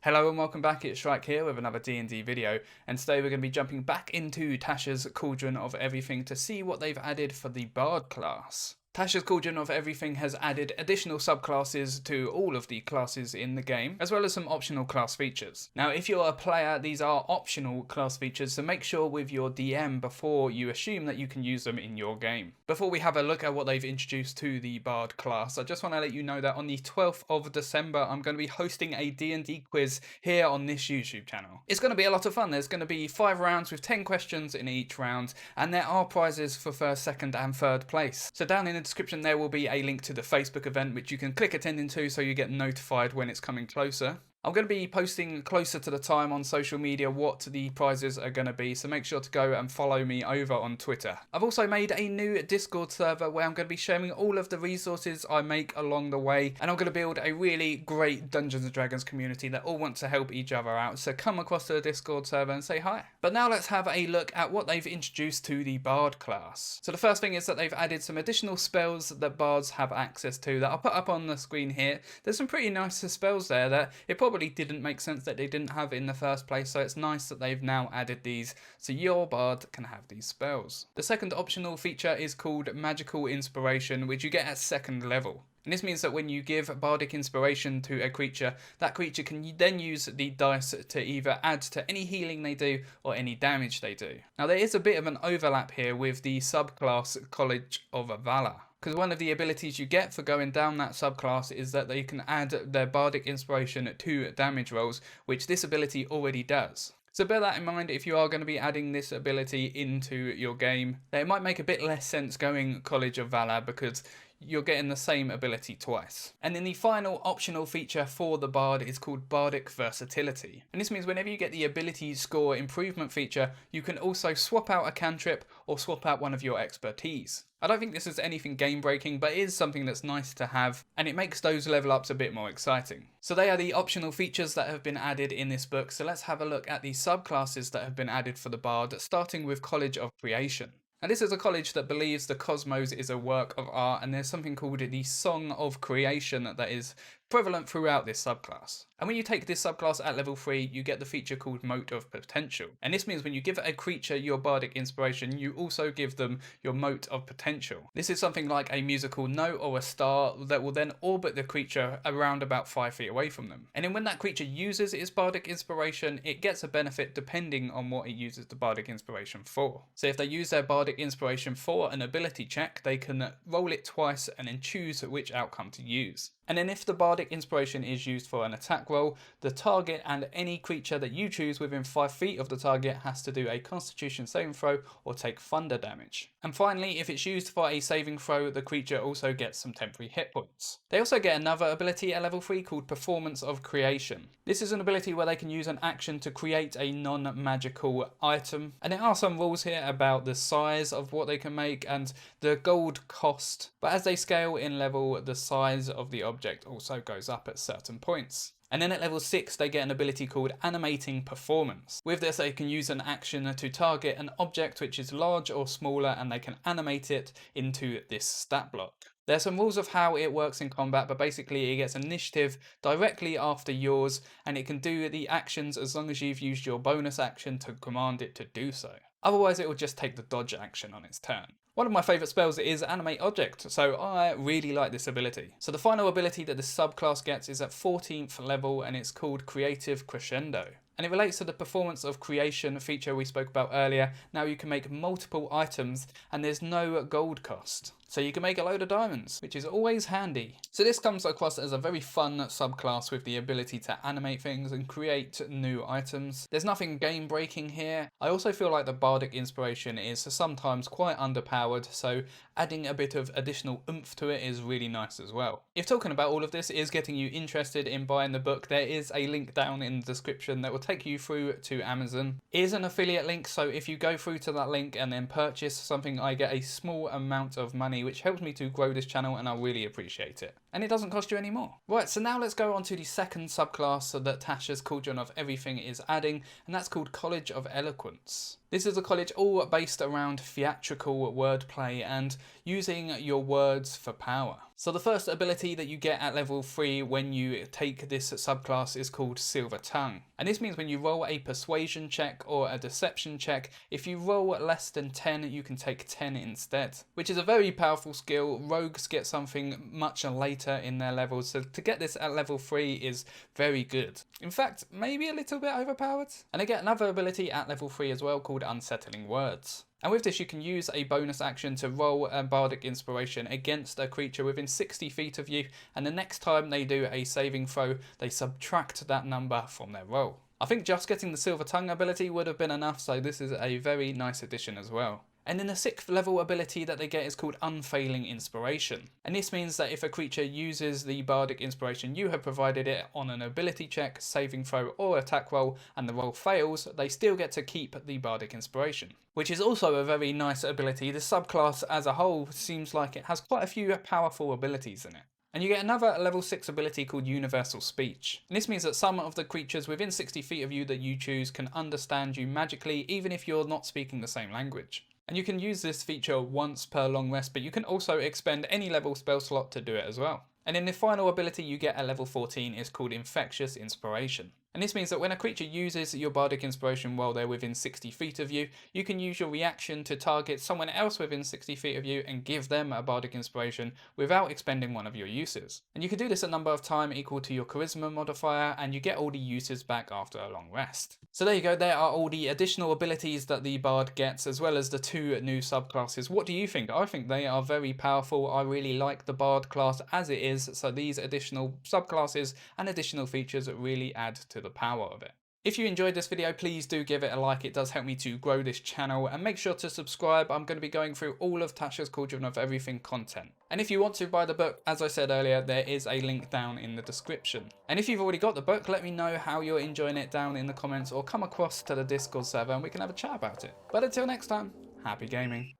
Hello and welcome back, it's Shrike here with another D&D video, and today we're going to be jumping back into Tasha's Cauldron of Everything to see what they've added for the Bard class. Tasha's Cauldron of Everything has added additional subclasses to all of the classes in the game, as well as some optional class features. Now, if you're a player, these are optional class features, so make sure with your DM before you assume that you can use them in your game. Before we have a look at what they've introduced to the Bard class, I just want to let you know that on the 12th of December, I'm going to be hosting a D&D quiz here on this YouTube channel. It's going to be a lot of fun. There's going to be 5 rounds with 10 questions in each round, and there are prizes for first, second, and third place. So down in the description there will be a link to the Facebook event which you can click attend into so you get notified when it's coming closer. I'm going to be posting closer to the time on social media what the prizes are going to be, so make sure to go and follow me over on Twitter. I've also made a new Discord server where I'm going to be sharing all of the resources I make along the way, and I'm going to build a really great Dungeons & Dragons community that all want to help each other out, so come across to the Discord server and say hi. But now let's have a look at what they've introduced to the Bard class. So the first thing is that they've added some additional spells that Bards have access to that I'll put up on the screen here. There's some pretty nice spells there that it probably didn't make sense that they didn't have in the first place, so it's nice that they've now added these so your bard can have these spells. The second optional feature is called Magical Inspiration, which you get at 2nd level. And this means that when you give bardic inspiration to a creature, that creature can then use the dice to either add to any healing they do or any damage they do. Now there is a bit of an overlap here with the subclass College of Valor, because one of the abilities you get for going down that subclass is that they can add their bardic inspiration to damage rolls, which this ability already does. So bear that in mind if you are going to be adding this ability into your game. That it might make a bit less sense going College of Valor because you're getting the same ability twice. And then the final optional feature for the Bard is called Bardic Versatility. And this means whenever you get the ability score improvement feature, you can also swap out a cantrip or swap out one of your expertise. I don't think this is anything game breaking, but it is something that's nice to have, and it makes those level ups a bit more exciting. So they are the optional features that have been added in this book, so let's have a look at the subclasses that have been added for the Bard, starting with College of Creation. Now this is a college that believes the cosmos is a work of art, and there's something called the Song of Creation that is prevalent throughout this subclass. And when you take this subclass at level 3, you get the feature called Mote of Potential. And this means when you give a creature your bardic inspiration, you also give them your Mote of Potential. This is something like a musical note or a star that will then orbit the creature around about 5 feet away from them. And then when that creature uses its bardic inspiration, it gets a benefit depending on what it uses the bardic inspiration for. So if they use their bardic inspiration for an ability check, they can roll it twice and then choose which outcome to use. And then if the bardic inspiration is used for an attack roll, the target and any creature that you choose within 5 feet of the target has to do a constitution saving throw or take thunder damage. And finally, if it's used for a saving throw, the creature also gets some temporary hit points. They also get another ability at level 3 called Performance of Creation. This is an ability where they can use an action to create a non-magical item. And there are some rules here about the size of what they can make and the gold cost, but as they scale in level, the size of the object also goes up at certain points. And then at level 6 they get an ability called Animating Performance. With this they can use an action to target an object which is large or smaller, and they can animate it into this stat block. There's some rules of how it works in combat, but basically it gets initiative directly after yours, and it can do the actions as long as you've used your bonus action to command it to do so. Otherwise it will just take the dodge action on its turn. One of my favourite spells is Animate Object, so I really like this ability. So the final ability that the subclass gets is at 14th level, and it's called Creative Crescendo. And it relates to the Performance of Creation feature we spoke about earlier. Now you can make multiple items and there's no gold cost. So you can make a load of diamonds, which is always handy. So this comes across as a very fun subclass with the ability to animate things and create new items. There's nothing game breaking here. I also feel like the bardic inspiration is sometimes quite underpowered, so adding a bit of additional oomph to it is really nice as well. If talking about all of this is getting you interested in buying the book, there is a link down in the description that will take you through to Amazon. It is an affiliate link, so if you go through to that link and then purchase something, I get a small amount of money, which helps me to grow this channel, and I really appreciate it. And it doesn't cost you any more. Right, so now let's go on to the second subclass that Tasha's Cauldron of Everything is adding, and that's called College of Eloquence. This is a college all based around theatrical wordplay and using your words for power. So the first ability that you get at level 3 when you take this subclass is called Silver Tongue. And this means when you roll a persuasion check or a deception check, if you roll less than 10, you can take 10 instead. Which is a very powerful skill. Rogues get something much later in their levels, so to get this at level 3 is very good. In fact, maybe a little bit overpowered. And I get another ability at level 3 as well called Unsettling Words. And with this you can use a bonus action to roll a bardic inspiration against a creature within 60 feet of you, and the next time they do a saving throw, they subtract that number from their roll. I think just getting the Silver Tongue ability would have been enough, so this is a very nice addition as well. And then the 6th level ability that they get is called Unfailing Inspiration. And this means that if a creature uses the bardic inspiration you have provided it on an ability check, saving throw or attack roll, and the roll fails, they still get to keep the bardic inspiration. Which is also a very nice ability. The subclass as a whole seems like it has quite a few powerful abilities in it. And you get another level 6 ability called Universal Speech. And this means that some of the creatures within 60 feet of you that you choose can understand you magically, even if you're not speaking the same language. And you can use this feature once per long rest, but you can also expend any level spell slot to do it as well. And then the final ability you get at level 14 is called Infectious Inspiration. And this means that when a creature uses your bardic inspiration while they're within 60 feet of you, you can use your reaction to target someone else within 60 feet of you and give them a bardic inspiration without expending one of your uses. And you can do this a number of times equal to your charisma modifier, and you get all the uses back after a long rest. So there you go, there are all the additional abilities that the bard gets, as well as the 2 new subclasses. What do you think? I think they are very powerful. I really like the bard class as it is, so these additional subclasses and additional features really add to the power of it. If you enjoyed this video, please do give it a like. It does help me to grow this channel, and make sure to subscribe. I'm going to be going through all of Tasha's Cauldron of Everything content. And if you want to buy the book, as I said earlier, there is a link down in the description. And if you've already got the book, let me know how you're enjoying it down in the comments, or come across to the Discord server and we can have a chat about it. But until next time, happy gaming.